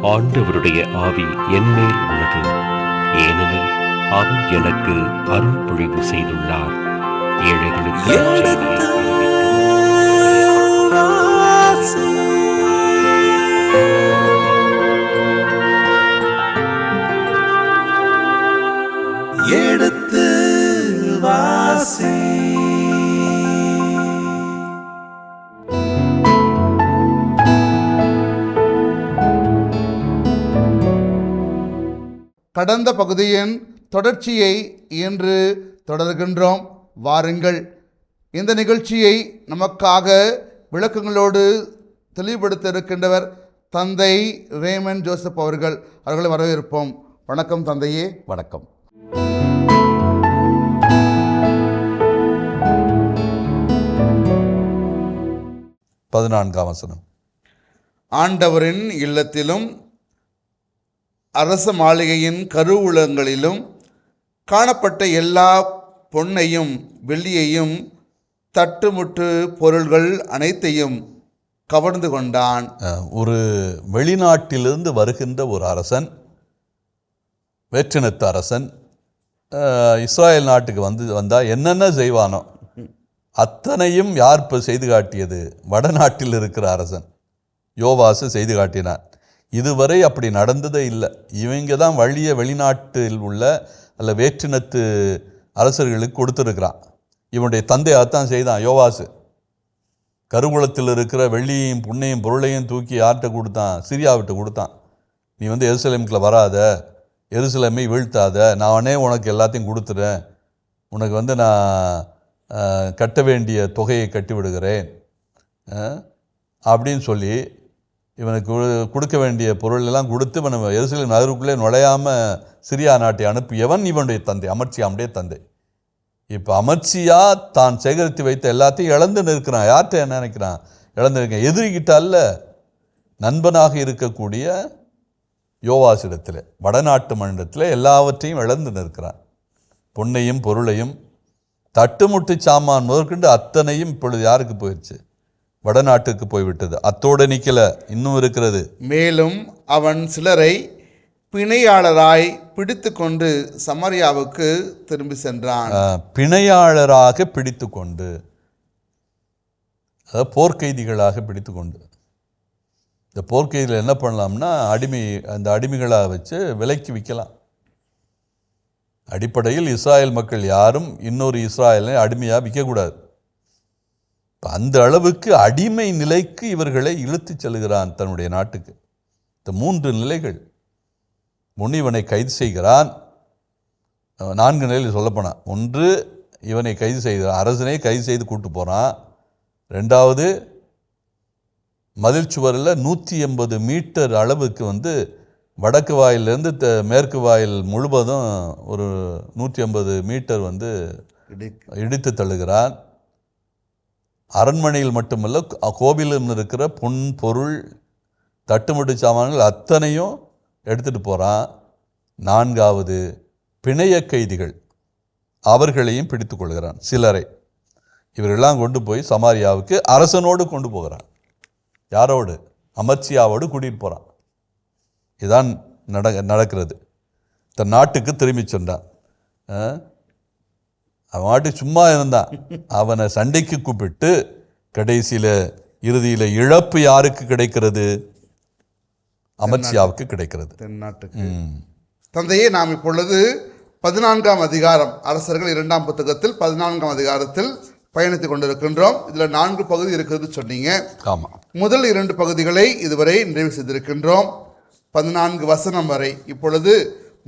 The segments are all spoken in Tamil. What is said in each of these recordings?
ஆண்டவருடைய ஆவி என்மேல் உள்ளது, ஏனெனில் அவர் எனக்கு அருள் பொழிவு செய்துள்ளார். ஏழைகளுக்கு எடுத்து வாசி. கடந்த பகுதியின் தொடர்ச்சியை இன்று தொடர்கின்றோம். வாருங்கள், இந்த நிகழ்ச்சியை நமக்காக விளக்கங்களோடு தெளிவுபடுத்த இருக்கின்றவர் தந்தை ரேமன் ஜோசப் அவர்களை வரவேற்போம். வணக்கம் தந்தையே. வணக்கம். வசனம். ஆண்டவரின் இல்லத்திலும் அரச மாளிகையின் கருவூலங்களிலும் காணப்பட்ட எல்லா பொன்னையும் வெள்ளியையும் தட்டுமுட்டு பொருள்கள் அனைத்தையும் கவர்ந்து கொண்டான். ஒரு வெளிநாட்டிலிருந்து வருகின்ற ஒரு அரசன், வேற்றினத்து அரசன், இஸ்ராயல் நாட்டுக்கு வந்தால் என்னென்ன செய்வானோ அத்தனையும் யார் இப்போ செய்து காட்டியது? வடநாட்டில் இருக்கிற அரசன் யோவாசு செய்து காட்டினான். இதுவரை அப்படி நடந்ததே இல்லை. இவங்க தான் வெளிநாட்டில் உள்ள அல்ல வேற்றினத்து அரசர்களுக்கு கொடுத்துருக்கிறான். இவனுடைய தந்தையாகத்தான் செய்தான் யோவாசு. கருவூலத்தில் இருக்கிற வெள்ளியையும் புண்ணையும் பொருளையும் தூக்கி யார்கிட்ட கொடுத்தான்? சிரியாவிட்ட கொடுத்தான். நீ எருசலேமுக்குள்ள வராத, எருசலேமை வீழ்த்தாத, நானே உனக்கு எல்லாத்தையும் கொடுத்துறேன், உனக்கு நான் கட்ட வேண்டிய தொகையை கட்டிவிடுகிறேன் அப்படின்னு சொல்லி இவனுக்கு கொடுக்க வேண்டிய பொருள் எல்லாம் கொடுத்து இவன் எருசலேம் நகருக்குள்ளே நுழையாமல் சிரியா நாட்டை அனுப்பியவன் இவனுடைய தந்தை, அமர்சியாவுடைய தந்தை. இப்போ அமர்சியா தான் சேகரித்து வைத்த எல்லாத்தையும் இழந்து நிற்கிறான். யார்கிட்ட என்ன நினைக்கிறான்? இழந்திருக்கேன். எதிரிக்கிட்ட அல்ல, நண்பனாக இருக்கக்கூடிய யோவாசிடத்தில், வடநாட்டு மண்டலத்தில் எல்லாவற்றையும் இழந்து நிற்கிறான். பொன்னையும் பொருளையும் தட்டுமுட்டு சாமான் முதற்கொண்டு அத்தனையும் இப்பொழுது யாருக்கு போயிடுச்சு? வடநாட்டுக்கு போய்விட்டது. அத்தோடு நிற்கல, இன்னும் இருக்கிறது. மேலும் அவன் சிலரை பிணையாளராய் பிடித்து கொண்டு சமாரியாவுக்கு திரும்பி சென்றான். பிணையாளராக பிடித்து கொண்டு, அதாவது போர்க்கைதிகளாக பிடித்து கொண்டு. இந்த போர்க்கைதிகள் என்ன பண்ணலாம்னா அந்த அடிமைகளாக வச்சு விலைக்கு விற்கலாம். அடிப்படையில் இஸ்ராயல் மக்கள் யாரும் இன்னொரு இஸ்ராயலை அடிமையாக விற்கக்கூடாது. அந்த அளவுக்கு அடிமை நிலைக்கு இவர்களை இழுத்து செல்கிறான் தன்னுடைய நாட்டுக்கு. இந்த 3 நிலைகள். இவனை கைது செய்கிறான். 4 நிலையில் சொல்லப்போனான். 1, இவனை கைது செய்கிறான், அரசனை கைது செய்து கூட்டு போகிறான். 2வது, மதில் சுவரில் 180 மீட்டர் அளவுக்கு வடக்கு வாயிலிருந்து மேற்கு வாயில் முழுவதும் ஒரு 180 மீட்டர் இடித்து தள்ளுகிறான். அரண்மனையில் மட்டுமல்ல, கோவிலும் இருக்கிற பொன் பொருள் தட்டுமுட்டு சாமான்கள் அத்தனையும் எடுத்துகிட்டு போகிறான். 4வது, பிணைய கைதிகள் அவர்களையும் பிடித்து கொள்கிறான். சிலரை இவரெல்லாம் கொண்டு போய் சமாரியாவுக்கு அரசனோடு கொண்டு போகிறான். யாரோடு? அமர்சியாவோடு கூட்டிகிட்டு போகிறான். இதுதான் நடக்கிறது. தன் நாட்டுக்கு திரும்பி சொன்னான். அவன் மாட்டு சும்மா இருந்தான். அவனை சண்டைக்கு கூப்பிட்டு கடைசியில் இறுதியில் இழப்பு யாருக்கு கிடைக்கிறது? அமர்சியாவுக்கு கிடைக்கிறது, தென்னாட்டுக்கு. தந்தையே, நாம் இப்பொழுது 14ஆம் அதிகாரம், அரசர்கள் 2ஆம் புத்தகத்தில் 14ஆம் அதிகாரத்தில் பயணித்துக் கொண்டிருக்கின்றோம். இதில் 4 பகுதி இருக்கிறது சொன்னீங்க. ஆமாம். முதல் 2 பகுதிகளை இதுவரை நிறைவு செய்திருக்கின்றோம், 14 வசனம் வரை. இப்பொழுது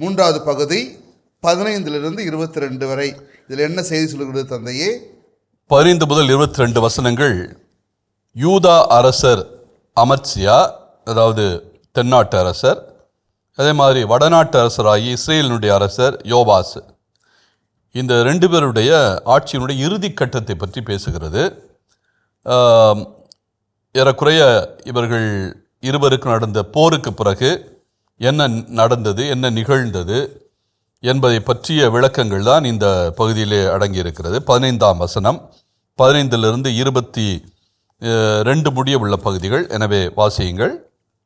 3வது பகுதி 15லிருந்து 22 வரை. இதில் என்ன செய்தி சொல்கிறது தந்தையே? 15 முதல் 22 வசனங்கள் யூதா அரசர் அமர்சியா, அதாவது தென்னாட்டு அரசர், அதே மாதிரி வடநாட்டு அரசராகி இஸ்ரேலினுடைய அரசர் யோவாசு, இந்த 2 பேருடைய ஆட்சியினுடைய இறுதி கட்டத்தை பற்றி பேசுகிறது. ஏறக்குறைய இவர்கள் இருவருக்கு நடந்த போருக்கு பிறகு என்ன நடந்தது, என்ன நிகழ்ந்தது என்பதை பற்றிய விளக்கங்கள் தான் இந்த பகுதியிலே அடங்கியிருக்கிறது. 15ஆம் வசனம் 15லிருந்து 22 முடிய உள்ள பகுதிகள். எனவே வாசியுங்கள்.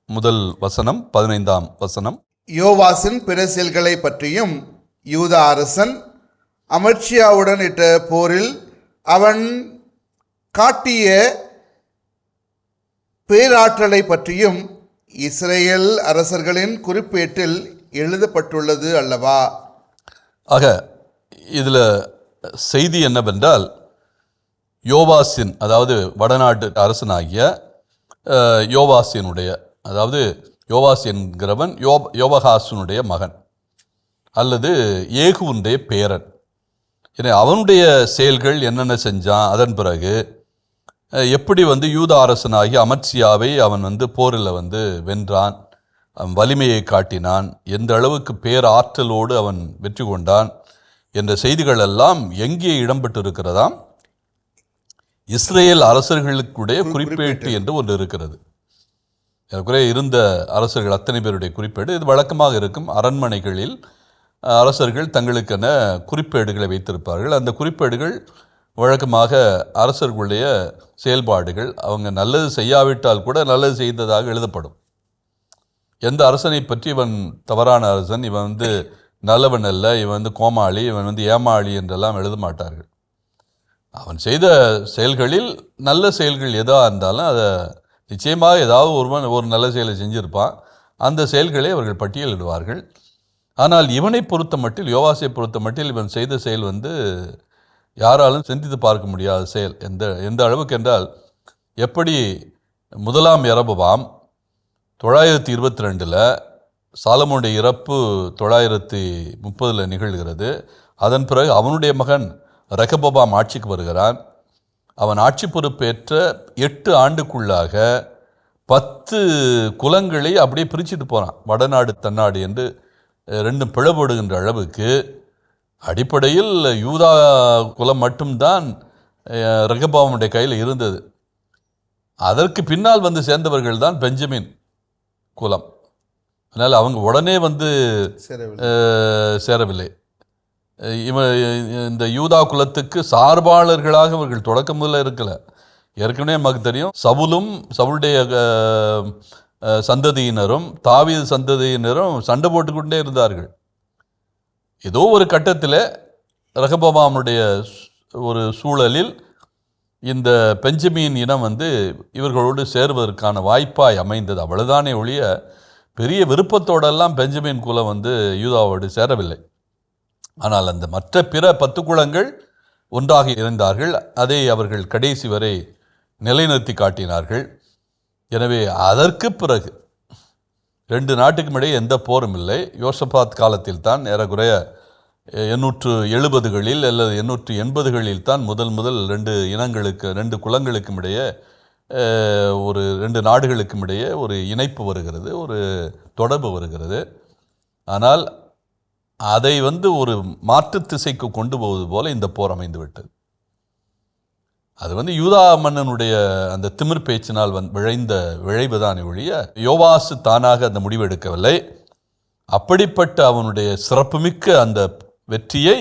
முதல் வசனம் 15ஆம் வசனம். யோவாசின் பிற செயல்களை பற்றியும் யூதா அரசன் அமர்சியாவுடன் இட்ட போரில் அவன் காட்டிய பேராற்றலை பற்றியும் இஸ்ரேல் அரசர்களின் குறிப்பேட்டில் எழுதப்பட்டுள்ளது அல்லவா? ஆக இதில் செய்தி என்னவென்றால், யோவாசின், அதாவது வடநாட்டு அரசனாகிய யோவாசினுடைய, அதாவது யோவாஸ் என்கிறவன் யோவகாசனுடைய மகன் அல்லது ஏகுவுடைய பேரன். ஏன்னா அவனுடைய செயல்கள் என்னென்ன செஞ்சான், அதன் பிறகு எப்படி யூத அரசனாகி அமர்சியாவை அவன் போரில் வென்றான், அவன் வலிமையை காட்டினான், எந்த அளவுக்கு பேராற்றலோடு அவன் வெற்றி கொண்டான் என்ற செய்திகள் எல்லாம் எங்கே இடம்பெற்றிருக்கிறதாம்? இஸ்ரேல் அரசர்களுக்குடைய குறிப்பேட்டு என்று ஒன்று இருக்கிறது. ஏற்கனவே இருந்த அரசர்கள் அத்தனை பேருடைய குறிப்பேடு இது வழக்கமாக இருக்கும். அரண்மனைகளில் அரசர்கள் தங்களுக்கென குறிப்பேடுகளை வைத்திருப்பார்கள். அந்த குறிப்பேடுகள் வழக்கமாக அரசர்களுடைய செயல்பாடுகள், அவங்க நல்லது செய்யாவிட்டால் கூட நல்லது செய்ததாக எழுதப்படும். எந்த அரசனை பற்றி இவன் தவறான அரசன், இவன் நல்லவன் அல்ல, இவன் கோமாளி, இவன் ஏமாளி என்றெல்லாம் எழுத மாட்டார்கள். அவன் செய்த செயல்களில் நல்ல செயல்கள் எதாக இருந்தாலும் அதை நிச்சயமாக ஏதாவது ஒரு நல்ல செயலை செஞ்சிருப்பான். அந்த செயல்களை அவர்கள் பட்டியலிடுவார்கள். ஆனால் இவனை பொறுத்த மட்டில், யோவாசை பொறுத்த மட்டில், இவன் செய்த செயல் யாராலும் சிந்தித்து பார்க்க முடியாத செயல். எந்த அளவுக்கு என்றால், எப்படி முதலாம் யெரொபெயாம் 922 சாலமோனுடைய இறப்பு 930 நிகழ்கிறது. அதன் பிறகு அவனுடைய மகன் ரெகொபெயாம் ஆட்சிக்கு வருகிறான். அவன் ஆட்சி பொறுப்பேற்ற 8 ஆண்டுக்குள்ளாக 10 குலங்களை அப்படியே பிரிச்சுட்டு போகிறான். வடநாடு தன்னாடு என்று ரெண்டும் பிளவுபடுகின்ற அளவுக்கு. அடிப்படையில் யூதா குலம் மட்டும்தான் ரெகொபெயாமுடைய கையில் இருந்தது. அதற்கு பின்னால் சேர்ந்தவர்கள் தான் பெஞ்சமின் குலம். அதனால் அவங்க உடனே சேரவில்லை. இந்த யூதா குலத்துக்கு சார்பாளர்களாக அவர்கள் தொடக்கம் முதல்ல இருக்கல. ஏற்கனவே நமக்கு தெரியும், சவுலுடைய சந்ததியினரும் தாவீது சந்ததியினரும் சண்டை போட்டுக்கொண்டே இருந்தார்கள். ஏதோ ஒரு கட்டத்தில் ரெகொபெயாமுடைய ஒரு சூழலில் இந்த பெஞ்சமின் இனம் இவர்களோடு சேருவதற்கான வாய்ப்பாய் அமைந்தது. அவ்வளவுதானே ஒழிய பெரிய விருப்பத்தோடெல்லாம் பெஞ்சமின் குலம் யூதாவோடு சேரவில்லை. ஆனால் அந்த மற்ற பிற 10 குலங்கள் ஒன்றாக இருந்தார்கள். அதை அவர்கள் கடைசி வரை நிலைநிறுத்தி காட்டினார்கள். எனவே அதற்கு பிறகு 2 நாட்டுக்கும் இடையே எந்த போரும் இல்லை. யோசபாத் காலத்தில் தான் ஏறக்குறைய 870களில் அல்லது 880களில் தான் முதல் 2 இனங்களுக்கு, 2 குலங்களுக்கும் இடையே, ஒரு 2 நாடுகளுக்கும் இடையே ஒரு இணைப்பு வருகிறது, ஒரு தொடர்பு வருகிறது. ஆனால் அதை ஒரு மாற்று திசைக்கு கொண்டு போவது போல இந்த போர் அமைந்து விட்டது. அது யூதா மன்னனுடைய அந்த திமிர் பேச்சினால் விளைந்த விளைவுதான் ஒழிய யோவாசு தானாக அந்த முடிவு எடுக்கவில்லை. அப்படிப்பட்ட அவனுடைய சிறப்புமிக்க அந்த வெற்றியை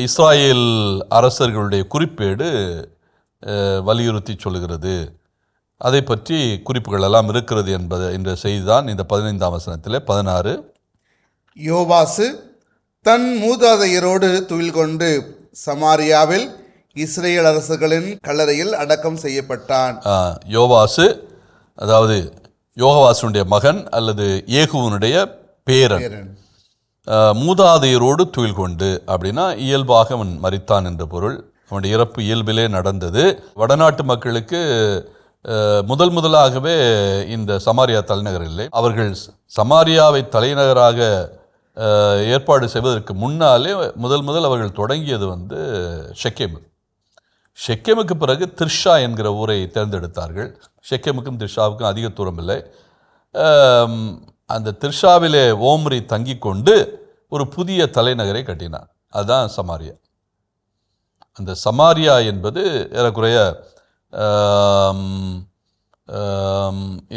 இஸ்ராயேல் அரசர்களுடைய குறிப்பேடு வலியுறுத்தி சொல்லுகிறது. அதை பற்றி குறிப்புகள் எல்லாம் இருக்கிறது என்ற செய்திதான் இந்த 15ஆம் வசனத்தில் 16. யோவாசு தன் மூதாதையரோடு துயில் கொண்டு சமாரியாவில் இஸ்ரேல் அரசர்களின் கல்லறையில் அடக்கம் செய்யப்பட்டான். யோவாசு, அதாவது யோவாசுடைய மகன் அல்லது ஏகுவனுடைய பேரன், மூதாதையரோடு துயில் கொண்டு அப்படின்னா இயல்பாக அவன் மரித்தான் என்ற பொருள். அவனுடைய இறப்பு இயல்பிலே நடந்தது. வடநாட்டு மக்களுக்கு முதலாகவே இந்த சமாரியா தலைநகர் இல்லை. அவர்கள் சமாரியாவை தலைநகராக ஏற்பாடு செய்வதற்கு முன்னாலே முதல் அவர்கள் தொடங்கியது ஷெக்கேமுக்கு பிறகு திர்ஷா என்கிற ஊரை தேர்ந்தெடுத்தார்கள். ஷெக்கேமுக்கும் திர்ஷாவுக்கும் அதிக தூரம் இல்லை. அந்த திர்ஷாவிலே ஓம்ரி தங்கி கொண்டு ஒரு புதிய தலைநகரை கட்டினார். அதுதான் சமாரியா. அந்த சமாரியா என்பது ஏறக்குறைய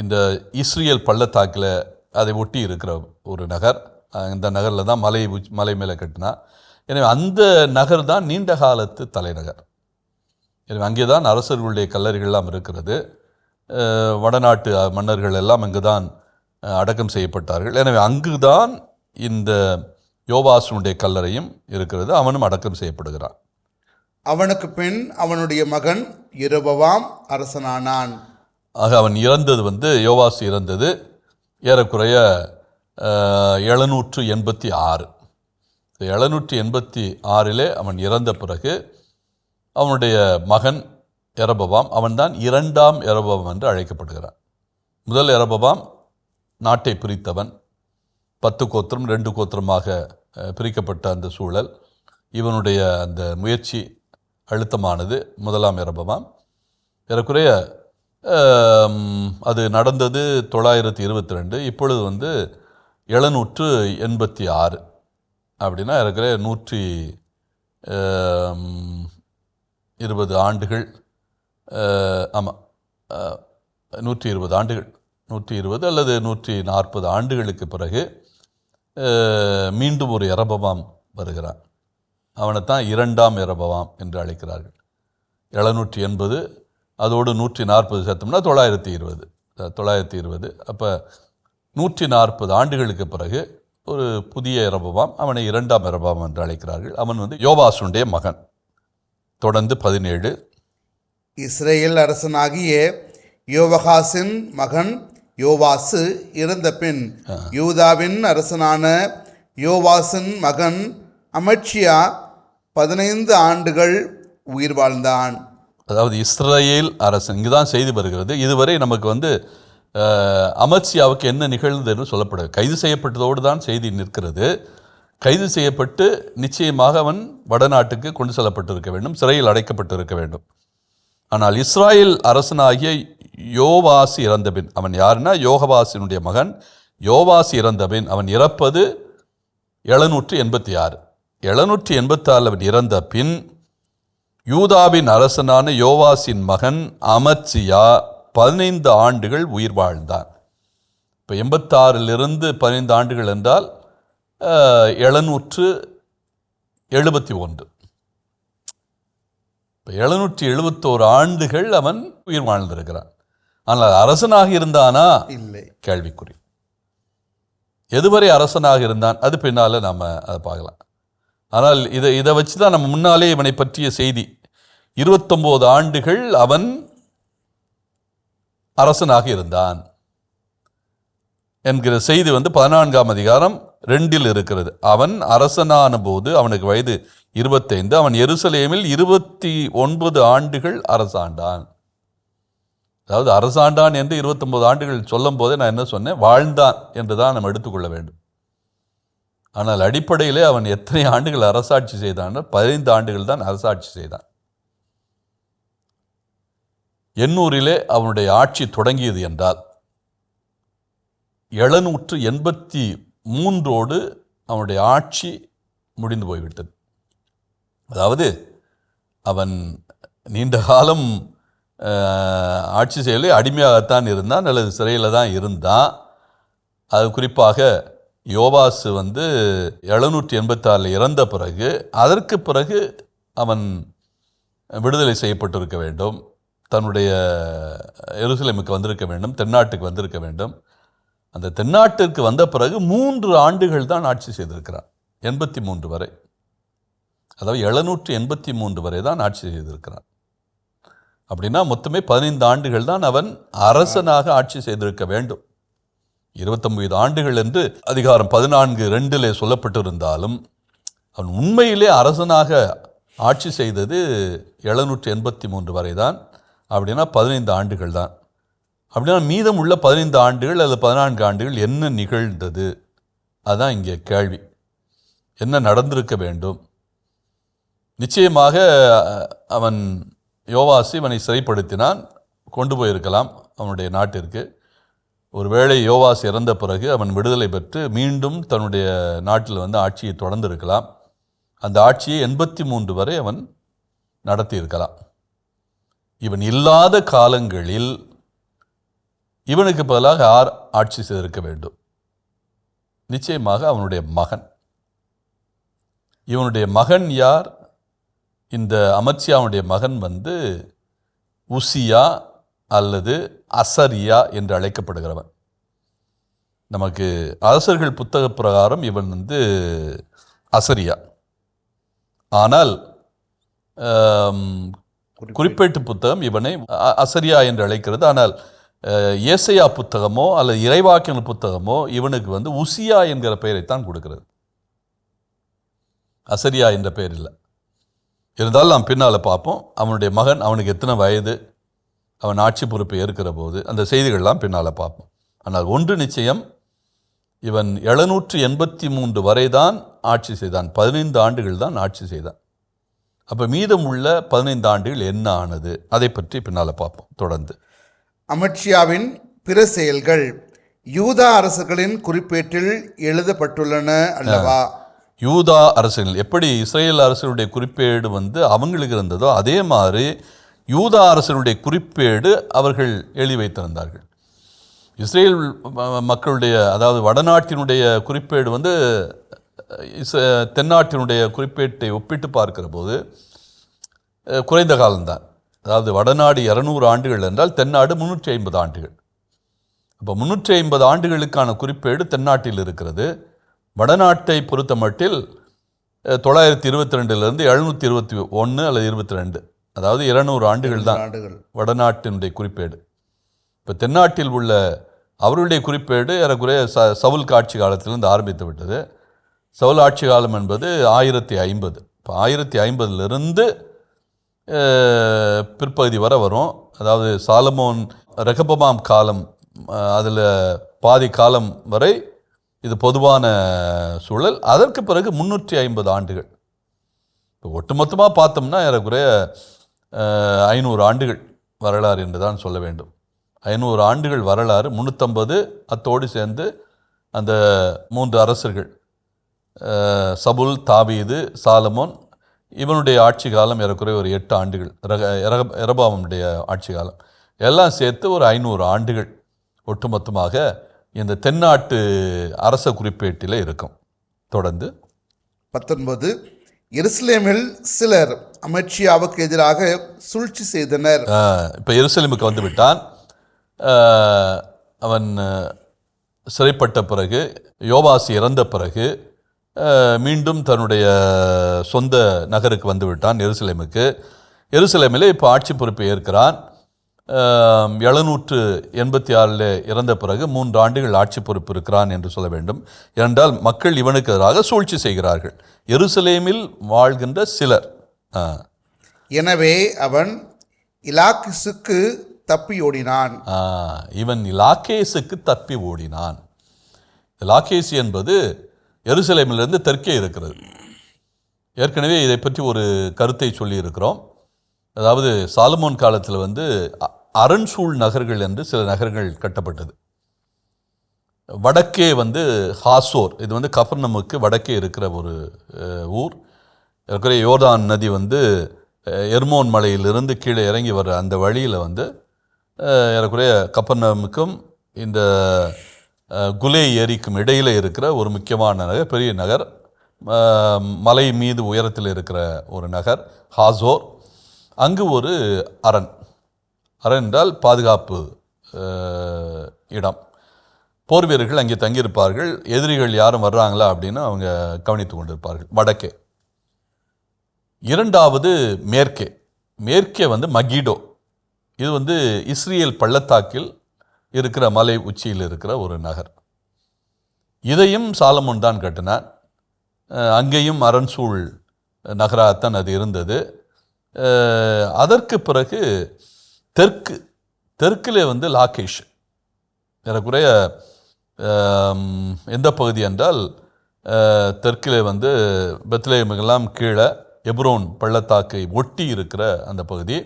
இந்த இஸ்ரேல் பள்ளத்தாக்கில் அதை ஒட்டி இருக்கிற ஒரு நகர். இந்த நகரில் தான் மலை மேலே கட்டினா. எனவே அந்த நகர் தான் நீண்ட காலத்து தலைநகர். எனவே அங்கே தான் அரசர்களுடைய கல்லறைகள்லாம் இருக்கிறது. வடநாட்டு மன்னர்கள் எல்லாம் அங்கு தான் அடக்கம் செய்யப்பட்டார்கள். எனவே அங்குதான் இந்த யோவாசனுடைய கல்லறையும் இருக்கிறது. அவனும் அடக்கம் செய்யப்படுகிறான். அவனுக்கு பின் அவனுடைய மகன் யெரொபெயாம் அரசனானான். ஆக அவன் இறந்தது யோவாசு இறந்தது ஏறக்குறைய 786. 786 அவன் இறந்த பிறகு அவனுடைய மகன் யெரொபெயாம், அவன்தான் 2ஆம் யெரொபெயாம் என்று அழைக்கப்படுகிறான். முதல் யெரொபெயாம் நாட்டை பிரித்தவன். 10 கோத்திரம் 2 கோத்திரமாக பிரிக்கப்பட்ட அந்த சூழல், இவனுடைய அந்த முயற்சி அழுத்தமானது. முதலாம் யெரொபெயாம் ஏறக்குறைய அது நடந்தது 922. இப்பொழுது 786 அப்படின்னா ஏறக்குறைய 120 ஆண்டுகள். ஆமாம், 120 ஆண்டுகள், 120 அல்லது 140 ஆண்டுகளுக்கு பிறகு மீண்டும் ஒரு யெரொபெயாம் வருகிறான். அவனைத்தான் 2ஆம் யெரொபெயாம் என்று அழைக்கிறார்கள். 780 அதோடு 140 சேர்த்தோம்னா 920. அப்போ 140 ஆண்டுகளுக்கு பிறகு ஒரு புதிய யெரொபெயாம், அவனை 2ஆம் யெரொபெயாம் என்று அழைக்கிறார்கள். அவன் யோவாசுடைய மகன். தொடர்ந்து 17. இஸ்ரேல் அரசனாகிய யோவாகாசின் மகன் யோவாசு இறந்த பின் யூதாவின் அரசனான யோவாசின் மகன் அமத்சியா 15 ஆண்டுகள் உயிர் வாழ்ந்தான். அதாவது இஸ்ரேல் அரசன், இங்கு தான் செய்தி வருகிறது. இதுவரை நமக்கு அமத்சியாவுக்கு என்ன நிகழ்ந்ததுன்னு சொல்லப்படுது. கைது செய்யப்பட்டதோடு தான் செய்தி நிற்கிறது. கைது செய்யப்பட்டு நிச்சயமாக அவன் வடநாட்டுக்கு கொண்டு செல்லப்பட்டிருக்க வேண்டும், சிறையில் அடைக்கப்பட்டிருக்க வேண்டும். ஆனால் இஸ்ராயேல் அரசனாகிய யோவாசு இறந்தபின், அவன் யாருன்னா யோகவாசினுடைய மகன் யோவாசு இறந்தபின், அவன் இறப்பது 786. 786 அவன் இறந்த பின் யூதாவின் அரசனான யோவாசின் மகன் அமத்சியா 15 ஆண்டுகள் உயிர் வாழ்ந்தான். இப்போ 86 15 ஆண்டுகள் என்றால் 771. இப்போ 771 ஆண்டுகள் அவன் உயிர் வாழ்ந்திருக்கிறான். ஆனால் அரசனாக இருந்தானா? இல்லை, கேள்விக்குறி. எதுவரை அரசனாக இருந்தான் அது பின்னால் நாம் அதை பார்க்கலாம். ஆனால் இதை வச்சு தான் நம்ம முன்னாலே இவனை பற்றிய செய்தி 29 ஆண்டுகள் அவன் அரசனாக இருந்தான் என்கிற செய்தி 14ஆம் அதிகாரம் 2 இருக்கிறது. அவன் அரசனான போது அவனுக்கு வயது 25. அவன் எருசலேமில் 29 ஆண்டுகள் அரசாண்டான். அதாவது அரசாண்டான் என்று 29 ஆண்டுகள் சொல்லும் போதே நான் என்ன சொன்னேன்? வாழ்ந்தான் என்று தான் நம்ம எடுத்துக்கொள்ள வேண்டும். ஆனால் அடிப்படையிலே அவன் எத்தனை ஆண்டுகள் அரசாட்சி செய்தான்? 15 ஆண்டுகள் தான் அரசாட்சி செய்தான். 800 அவனுடைய ஆட்சி தொடங்கியது என்றால் 783 அவனுடைய ஆட்சி முடிந்து போய்விட்டது. அதாவது அவன் நீண்ட காலம் ஆட்சி செய்யலை, அடிமையாகத்தான் இருந்தான் அல்லது சிறையில் தான் இருந்தான். அது குறிப்பாக யோவாசு 786 இறந்த பிறகு அதற்கு பிறகு அவன் விடுதலை செய்யப்பட்டிருக்க வேண்டும், தன்னுடைய எருசலேமுக்கு வந்திருக்க வேண்டும், தென்னாட்டுக்கு வந்திருக்க வேண்டும். அந்த தென்னாட்டிற்கு வந்த பிறகு 3 ஆண்டுகள் தான் ஆட்சி செய்திருக்கிறான், 83 வரை. அதாவது 783 வரை தான் ஆட்சி செய்திருக்கிறான். அப்படின்னா மொத்தமே 15 ஆண்டுகள் தான் அவன் அரசனாக ஆட்சி செய்திருக்க வேண்டும். 29 ஆண்டுகள் என்று அதிகாரம் 14:2 சொல்லப்பட்டிருந்தாலும் அவன் உண்மையிலே அரசனாக ஆட்சி செய்தது 783 வரை தான். அப்படின்னா 15 ஆண்டுகள் தான். அப்படின்னா மீதம் உள்ள 15 ஆண்டுகள் அல்லது 14 ஆண்டுகள் என்ன நிகழ்ந்தது? அதுதான் இங்கே கேள்வி. என்ன நடந்திருக்க வேண்டும்? நிச்சயமாக அவன் யோவாசு இவனை சிறைப்படுத்தினான், கொண்டு போயிருக்கலாம் அவனுடைய நாட்டிற்கு. ஒருவேளை யோவாசு இறந்த பிறகு அவன் விடுதலை பெற்று மீண்டும் தன்னுடைய நாட்டில் ஆட்சியை தொடர்ந்திருக்கலாம். அந்த ஆட்சியை 83 வரை அவன் நடத்தியிருக்கலாம். இவன் இல்லாத காலங்களில் இவனுக்கு பதிலாக யார் ஆட்சி செய்திருக்க வேண்டும்? நிச்சயமாக அவனுடைய மகன். இவனுடைய மகன் யார்? இந்த அமத்சியாவுடைய மகன் உசியா அல்லது அசரியா என்று அழைக்கப்படுகிறவன். நமக்கு அரசர்கள் புத்தக பிரகாரம் இவன் வந்து அசரியா. ஆனால் குறிப்பேட்டு புத்தகம் இவனை அசரியா என்று அழைக்கிறது. ஆனால் ஏசையா புத்தகமோ அல்லது இறைவாக்கினர் புத்தகமோ இவனுக்கு வந்து உசியா என்கிற பெயரைத்தான் கொடுக்கிறது. அசரியா என்ற பெயர் இல்லை. இருந்தாலும் நாம் பின்னால் பார்ப்போம். அவனுடைய மகன், அவனுக்கு எத்தனை வயது, அவன் ஆட்சி பொறுப்பை ஏற்கிற போது அந்த செய்திகள்லாம் பின்னால் பார்ப்போம். ஆனால் ஒன்று நிச்சயம், இவன் 783 வரை தான் ஆட்சி செய்தான். 15 ஆண்டுகள் தான் ஆட்சி செய்தான். அப்போ மீதம் உள்ள 15 ஆண்டுகள் என்ன ஆனது, அதை பற்றி பின்னால் பார்ப்போம் தொடர்ந்து. அமட்சியாவின் பிற செயல்கள் யூதா அரசர்களின் குறிப்பேட்டில் எழுதப்பட்டுள்ளன அல்லவா? யூதா அரசர்கள் எப்படி இஸ்ரேல் அரசருடைய குறிப்பேடு வந்து அவங்களுக்கு இருந்ததோ அதே மாதிரி யூதா அரசருடைய குறிப்பேடு அவர்கள் எழுதி வைத்திருந்தார்கள். இஸ்ரேல் மக்களுடைய, அதாவது வடநாட்டினுடைய குறிப்பேடு வந்து தென்னாட்டினுடைய குறிப்பேட்டை ஒப்பிட்டு பார்க்கிற போது குறைந்த காலம்தான். அதாவது வடநாடு 200 ஆண்டுகள் என்றால் தென்னாடு 350 ஆண்டுகள். அப்போ 350 ஆண்டுகளுக்கான குறிப்பேடு தென்னாட்டில் இருக்கிறது. வடநாட்டை பொறுத்த மட்டில் 922 721 அல்லது 22, அதாவது 200 ஆண்டுகள் தான் வடநாட்டினுடைய குறிப்பேடு. இப்போ தென்னாட்டில் உள்ள அவருடைய குறிப்பேடு ஏறக்குறைய சவுல் ஆட்சி காலத்திலிருந்து ஆரம்பித்து விட்டது. சவுல் ஆட்சி காலம் என்பது 1050. இப்போ 1050 பிற்பகுதி வரை வரும். அதாவது சாலமோன் ரெகபமாம் காலம், அதில் பாதி காலம் வரை இது பொதுவான சூழல். அதற்கு பிறகு 350 ஆண்டுகள். இப்போ ஒட்டுமொத்தமாக பார்த்தோம்னா ஏறக்குறைய 500 ஆண்டுகள் வரலாறு என்று தான் சொல்ல வேண்டும். 500 ஆண்டுகள் வரலாறு. 350 அத்தோடு சேர்ந்து அந்த 3 அரசர்கள், சவுல், தாவீது, சாலமோன், இவனுடைய ஆட்சி காலம் ஏறக்குறைய ஒரு 8 ஆண்டுகள். ரெகொபோவாமுடைய ஆட்சி காலம் எல்லாம் சேர்த்து ஒரு 500 ஆண்டுகள் ஒட்டுமொத்தமாக இந்த தென்னாட்டு அரச குறிப்பேட்டில் இருக்கும். தொடர்ந்து 19 எருசலேமில் சிலர் அமட்சியாவுக்கு எதிராக சூழ்ச்சி செய்தனர். இப்போ எருசலேமுக்கு வந்து விட்டான். அவன் சிறைப்பட்ட பிறகு, யோவாஸ் இறந்த பிறகு மீண்டும் தன்னுடைய சொந்த நகருக்கு வந்து விட்டான், எருசலேமுக்கு. எருசலேமில் இப்போ ஆட்சி பொறுப்பை ஏற்கிறான். 786 இறந்த பிறகு 3 ஆண்டுகள் ஆட்சி பொறுப்பு இருக்கிறான் என்று சொல்ல வேண்டும். ஏனென்றால் மக்கள் இவனுக்கு எதிராக சூழ்ச்சி செய்கிறார்கள், எருசலேமில் வாழ்கின்ற சிலர். எனவே அவன் இலாக்கிசுக்கு தப்பி ஓடினான். இவன் லாக்கேசுக்கு தப்பி ஓடினான். லாக்கேஸ் என்பது எருசலேமிலிருந்து தெற்கே இருக்கிறது. ஏற்கனவே இதை பற்றி ஒரு கருத்தை சொல்லியிருக்கிறோம். அதாவது சாலமோன் காலத்தில் வந்து அரண்சூழ் நகர்கள் என்று சில நகர்கள் கட்டப்பட்டது. வடக்கே வந்து ஹாசோர், இது வந்து கபர்நமுக்கு வடக்கே இருக்கிற ஒரு ஊர். ஏற்கனவே யோர்தான் நதி வந்து எர்மோன் மலையிலிருந்து கீழே இறங்கி வர்ற அந்த வழியில் வந்து ஏறக்குறைய கபர்நமுக்கும் இந்த குலே ஏரிக்கும் இடையில் இருக்கிற ஒரு முக்கியமான நகர், பெரிய நகர், மலை மீது உயரத்தில் இருக்கிற ஒரு நகர் ஹாசோர். அங்கு ஒரு அரண் என்றால் பாதுகாப்பு இடம். போர் வீரர்கள் அங்கே தங்கியிருப்பார்கள். எதிரிகள் யாரும் வர்றாங்களா அப்படின்னு அவங்க கவனித்து கொண்டிருப்பார்கள். வடக்கே. இரண்டாவது மேற்கே வந்து மகிடோ. இது வந்து இஸ்ரேல் பள்ளத்தாக்கில் இருக்கிற மலை உச்சியில் இருக்கிற ஒரு நகர். இதையும் சாலமோன் தான் கட்டினான். அங்கேயும் அரண்சூழ் நகராகத்தான் அது இருந்தது. அதற்கு பிறகு தெற்கிலே வந்து லாக்கேஷ். ஏறக்குறைய எந்த பகுதி என்றால் தெற்கிலே வந்து பெத்லேஹேமுக்கெல்லாம் கீழே எப்ரோன் பள்ளத்தாக்கை ஒட்டி இருக்கிற அந்த பகுதி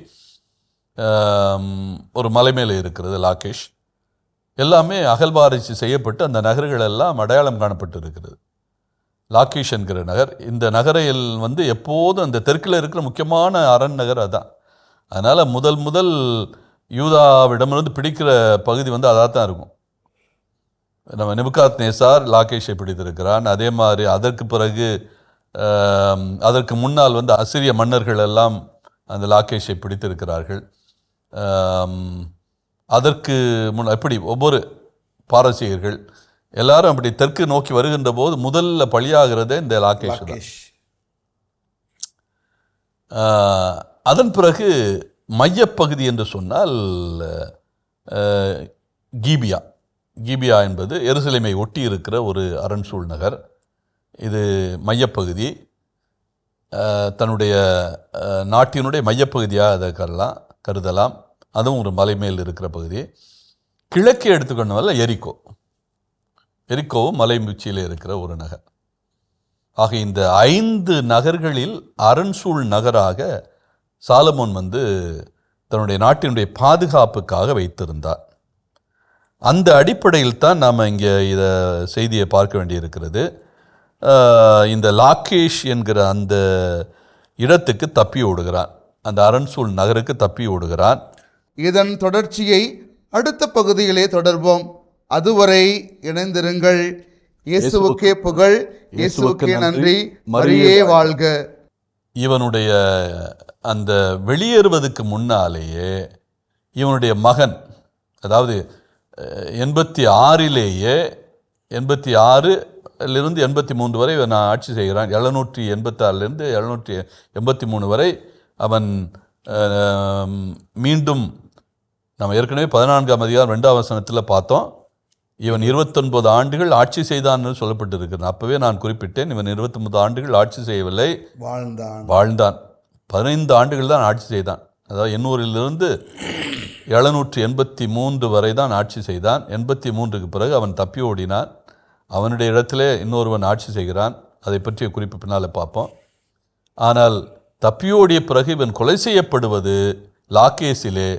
ஒரு மலை மேலே இருக்கிறது லாக்கேஷ். எல்லாமே அகழ்வாராய்ச்சி செய்யப்பட்டு அந்த நகர்கள் எல்லாம் அடையாளம் காணப்பட்டு இருக்கிறது. லாக்கேஷ் என்கிற நகர், இந்த நகரில் வந்து எப்போதும் அந்த தெற்கில் இருக்கிற முக்கியமான அரண் நகர் அதான். அதனால் முதல் யூதாவிடமிருந்து பிடிக்கிற பகுதி வந்து அதாக தான் இருக்கும். நம்ம நேபுகாத்நேசார் லாக்கேஷை பிடித்திருக்கிறான். அதே மாதிரி அதற்கு பிறகு அதற்கு முன்னால் வந்து அசிரிய மன்னர்கள் எல்லாம் அந்த லாக்கேஷை பிடித்திருக்கிறார்கள். அதற்கு முன் எப்படி ஒவ்வொரு பாரசீகர்கள் எல்லாரும் அப்படி தெற்கு நோக்கி வருகின்ற போது முதல்ல பலியாகிறதே இந்த லாகேஷ் தான். லாகேஷ். அதன் பிறகு மையப்பகுதி என்று சொன்னால் கீபியா. கீபியா என்பது எருசலேமை ஒட்டி இருக்கிற ஒரு அரண்சூழ் நகர். இது மையப்பகுதி, தன்னுடைய நாட்டினுடைய மையப்பகுதியாக அதை கருதலாம். அதுவும் ஒரு மலை மேல் இருக்கிற பகுதி. கிழக்கே எடுத்துக்கொண்டதில் எரிகோ. எரிகோவும் மலை உச்சியில் இருக்கிற ஒரு நகர். ஆக இந்த 5 நகர்களில் அரண்சூழ் நகராக சாலமோன் தன்னுடைய நாட்டினுடைய பாதுகாப்புக்காக வைத்திருந்தார். அந்த அடிப்படையில் தான் நாம் இங்கே இதை செய்தியை பார்க்க வேண்டியிருக்கிறது. இந்த லாகேஷ் என்கிற அந்த இடத்துக்கு தப்பி ஓடுகிறான், அந்த அரண்சூழ் நகருக்கு தப்பி ஓடுகிறான். இதன் தொடர்ச்சியை அடுத்த பகுதியிலே தொடர்வோம். அதுவரை இணைந்திருங்கள். இயேசுவுக்கே புகழ், இயேசுவுக்கே நன்றி, மரியே வாழ்க. இவனுடைய அந்த வெளியேறுவதற்கு முன்னாலேயே இவனுடைய மகன், அதாவது 86லேயே 86லிருந்து 83 வரை இவன் ஆட்சி செய்கிறான். 786லிருந்து 783 வரை அவன் மீண்டும், நம்ம ஏற்கனவே 14ஆம் அதிகாரம் 2ஆம் வசனத்தில் பார்த்தோம், இவன் 29 ஆண்டுகள் ஆட்சி செய்தான் சொல்லப்பட்டிருக்கிறது. அப்பவே நான் குறிப்பிட்டேன், இவன் 29 ஆண்டுகள் ஆட்சி செய்யவில்லை, வாழ்ந்தான். 15 ஆண்டுகள் தான் ஆட்சி செய்தான். அதாவது 800லிருந்து 783 வரை தான் ஆட்சி செய்தான். 83க்கு பிறகு அவன் தப்பி ஓடினான். அவனுடைய இடத்திலே இன்னொருவன் ஆட்சி செய்கிறான். அதை பற்றிய குறிப்பு பின்னால் பார்ப்போம். ஆனால் தப்பியோடிய பிறகு இவன் கொலை செய்யப்படுவது லாகேஷிலே